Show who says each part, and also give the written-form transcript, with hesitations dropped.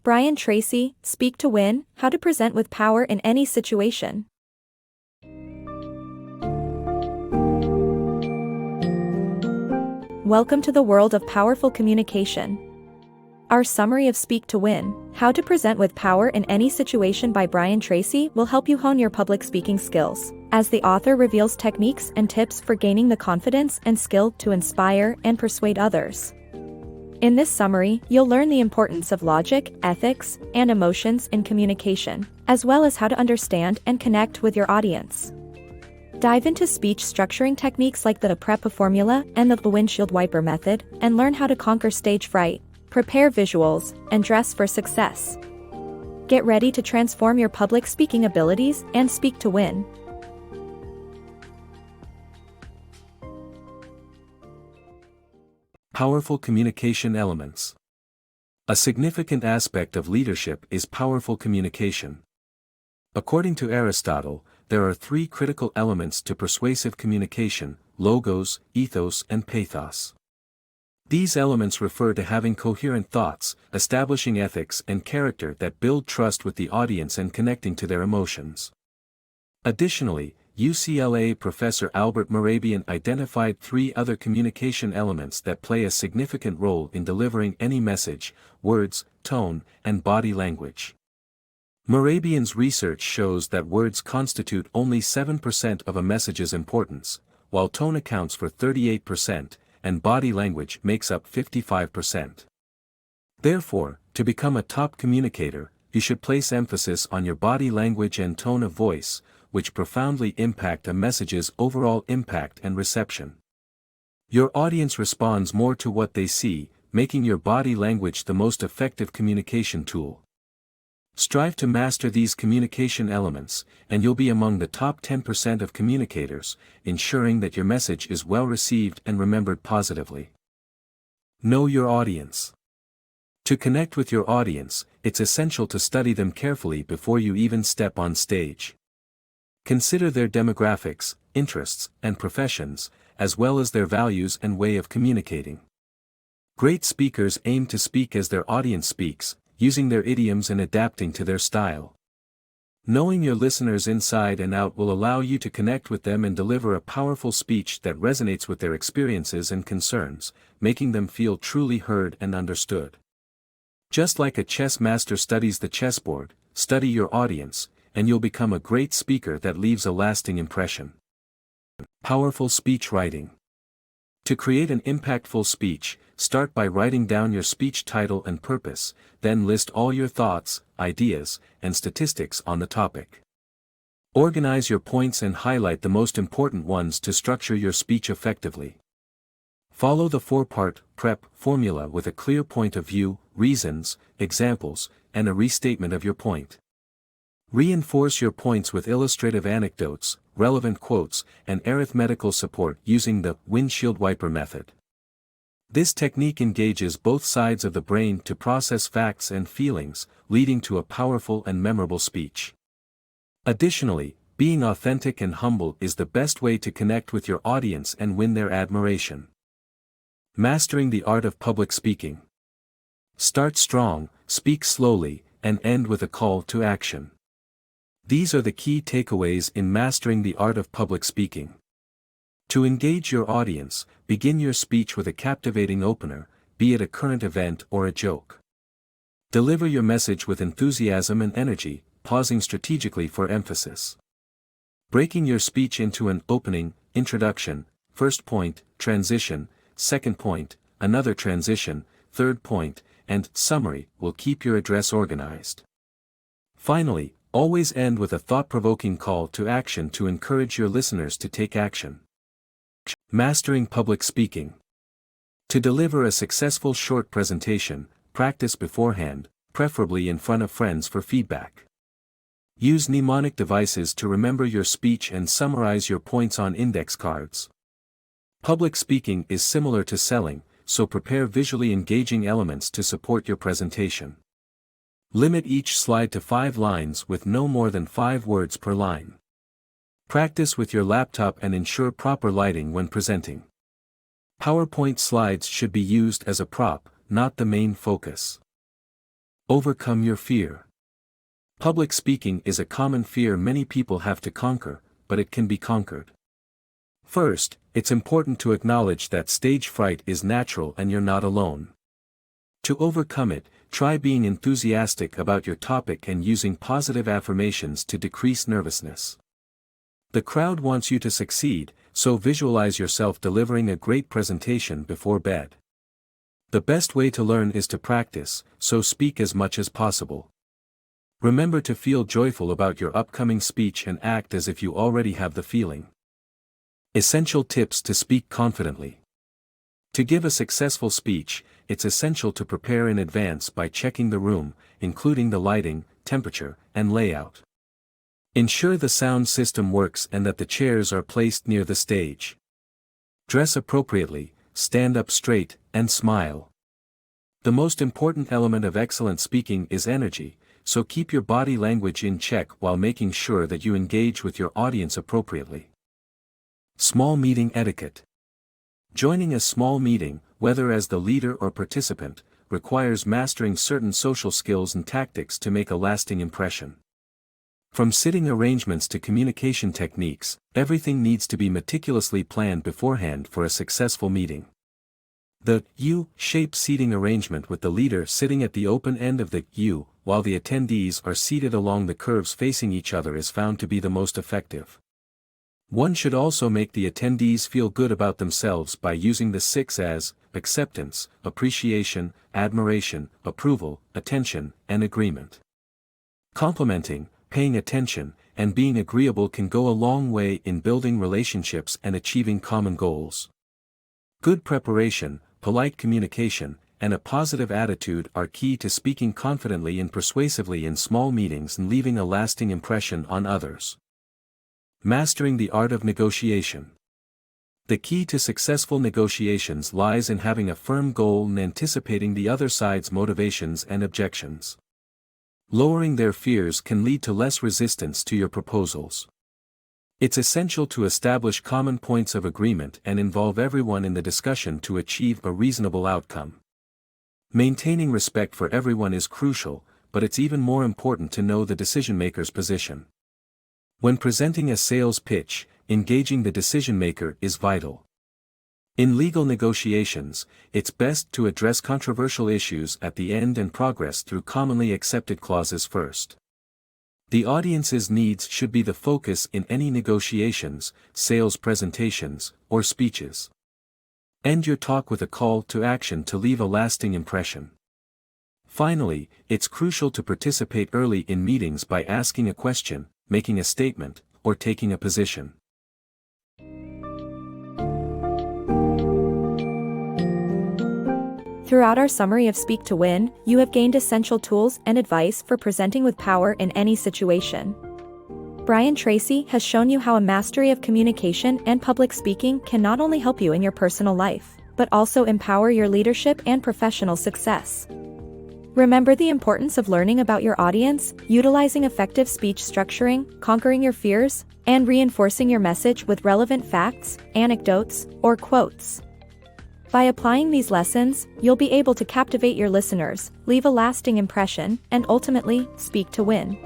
Speaker 1: Brian Tracy, Speak to Win, How to Present with Power in Any Situation. Welcome to the world of powerful communication. Our summary of Speak to Win, How to Present with Power in Any Situation by Brian Tracy will help you hone your public speaking skills, as the author reveals techniques and tips for gaining the confidence and skill to inspire and persuade others. In this summary, you'll learn the importance of logic, ethics, and emotions in communication, as well as how to understand and connect with your audience. Dive into speech structuring techniques like the PrEP formula and the windshield wiper method, and learn how to conquer stage fright, prepare visuals, and dress for success. Get ready to transform your public speaking abilities and speak to win.
Speaker 2: Powerful communication elements. A significant aspect of leadership is powerful communication. According to Aristotle, there are three critical elements to persuasive communication: logos, ethos, and pathos. These elements refer to having coherent thoughts, establishing ethics and character that build trust with the audience and connecting to their emotions. Additionally, UCLA professor Albert Mehrabian identified three other communication elements that play a significant role in delivering any message: words, tone, and body language. Mehrabian's research shows that words constitute only 7% of a message's importance, while tone accounts for 38%, and body language makes up 55%. Therefore, to become a top communicator, you should place emphasis on your body language and tone of voice, which profoundly impact a message's overall impact and reception. Your audience responds more to what they see, making your body language the most effective communication tool. Strive to master these communication elements, and you'll be among the top 10% of communicators, ensuring that your message is well received and remembered positively. Know your audience. To connect with your audience, it's essential to study them carefully before you even step on stage. Consider their demographics, interests, and professions, as well as their values and way of communicating. Great speakers aim to speak as their audience speaks, using their idioms and adapting to their style. Knowing your listeners inside and out will allow you to connect with them and deliver a powerful speech that resonates with their experiences and concerns, making them feel truly heard and understood. Just like a chess master studies the chessboard, study your audience, and you'll become a great speaker that leaves a lasting impression. Powerful speech writing. To create an impactful speech, start by writing down your speech title and purpose, then list all your thoughts, ideas, and statistics on the topic. Organize your points and highlight the most important ones to structure your speech effectively. Follow the four-part PrEP formula with a clear point of view, reasons, examples, and a restatement of your point. Reinforce your points with illustrative anecdotes, relevant quotes, and arithmetical support using the windshield wiper method. This technique engages both sides of the brain to process facts and feelings, leading to a powerful and memorable speech. Additionally, being authentic and humble is the best way to connect with your audience and win their admiration. Mastering the art of public speaking. Start strong, speak slowly, and end with a call to action. These are the key takeaways in mastering the art of public speaking. To engage your audience, begin your speech with a captivating opener, be it a current event or a joke. Deliver your message with enthusiasm and energy, pausing strategically for emphasis. Breaking your speech into an opening, introduction, first point, transition, second point, another transition, third point, and summary will keep your address organized. Finally, always end with a thought-provoking call to action to encourage your listeners to take action. Mastering public speaking. To deliver a successful short presentation, practice beforehand, preferably in front of friends for feedback. Use mnemonic devices to remember your speech and summarize your points on index cards. Public speaking is similar to selling, so prepare visually engaging elements to support your presentation. Limit each slide to 5 lines with no more than 5 words per line. Practice with your laptop and ensure proper lighting when presenting. PowerPoint slides should be used as a prop, not the main focus. Overcome your fear. Public speaking is a common fear many people have to conquer, but it can be conquered. First, it's important to acknowledge that stage fright is natural and you're not alone. To overcome it, try being enthusiastic about your topic and using positive affirmations to decrease nervousness. The crowd wants you to succeed, so visualize yourself delivering a great presentation before bed. The best way to learn is to practice, so speak as much as possible. Remember to feel joyful about your upcoming speech and act as if you already have the feeling. Essential tips to speak confidently. To give a successful speech, it's essential to prepare in advance by checking the room, including the lighting, temperature, and layout. Ensure the sound system works and that the chairs are placed near the stage. Dress appropriately, stand up straight, and smile. The most important element of excellent speaking is energy, so keep your body language in check while making sure that you engage with your audience appropriately. Small meeting etiquette. Joining a small meeting, whether as the leader or participant, requires mastering certain social skills and tactics to make a lasting impression. From sitting arrangements to communication techniques, everything needs to be meticulously planned beforehand for a successful meeting. The U-shaped seating arrangement with the leader sitting at the open end of the U, while the attendees are seated along the curves facing each other is found to be the most effective. One should also make the attendees feel good about themselves by using the 6 as acceptance, appreciation, admiration, approval, attention, and agreement. Complimenting, paying attention, and being agreeable can go a long way in building relationships and achieving common goals. Good preparation, polite communication, and a positive attitude are key to speaking confidently and persuasively in small meetings and leaving a lasting impression on others. Mastering the art of negotiation. The key to successful negotiations lies in having a firm goal and anticipating the other side's motivations and objections. Lowering their fears can lead to less resistance to your proposals. It's essential to establish common points of agreement and involve everyone in the discussion to achieve a reasonable outcome. Maintaining respect for everyone is crucial, but it's even more important to know the decision-maker's position. When presenting a sales pitch, engaging the decision-maker is vital. In legal negotiations, it's best to address controversial issues at the end and progress through commonly accepted clauses first. The audience's needs should be the focus in any negotiations, sales presentations, or speeches. End your talk with a call to action to leave a lasting impression. Finally, it's crucial to participate early in meetings by asking a question, making a statement, or taking a position.
Speaker 1: Throughout our summary of Speak to Win, you have gained essential tools and advice for presenting with power in any situation. Brian Tracy has shown you how a mastery of communication and public speaking can not only help you in your personal life, but also empower your leadership and professional success. Remember the importance of learning about your audience, utilizing effective speech structuring, conquering your fears, and reinforcing your message with relevant facts, anecdotes, or quotes. By applying these lessons, you'll be able to captivate your listeners, leave a lasting impression, and ultimately, speak to win.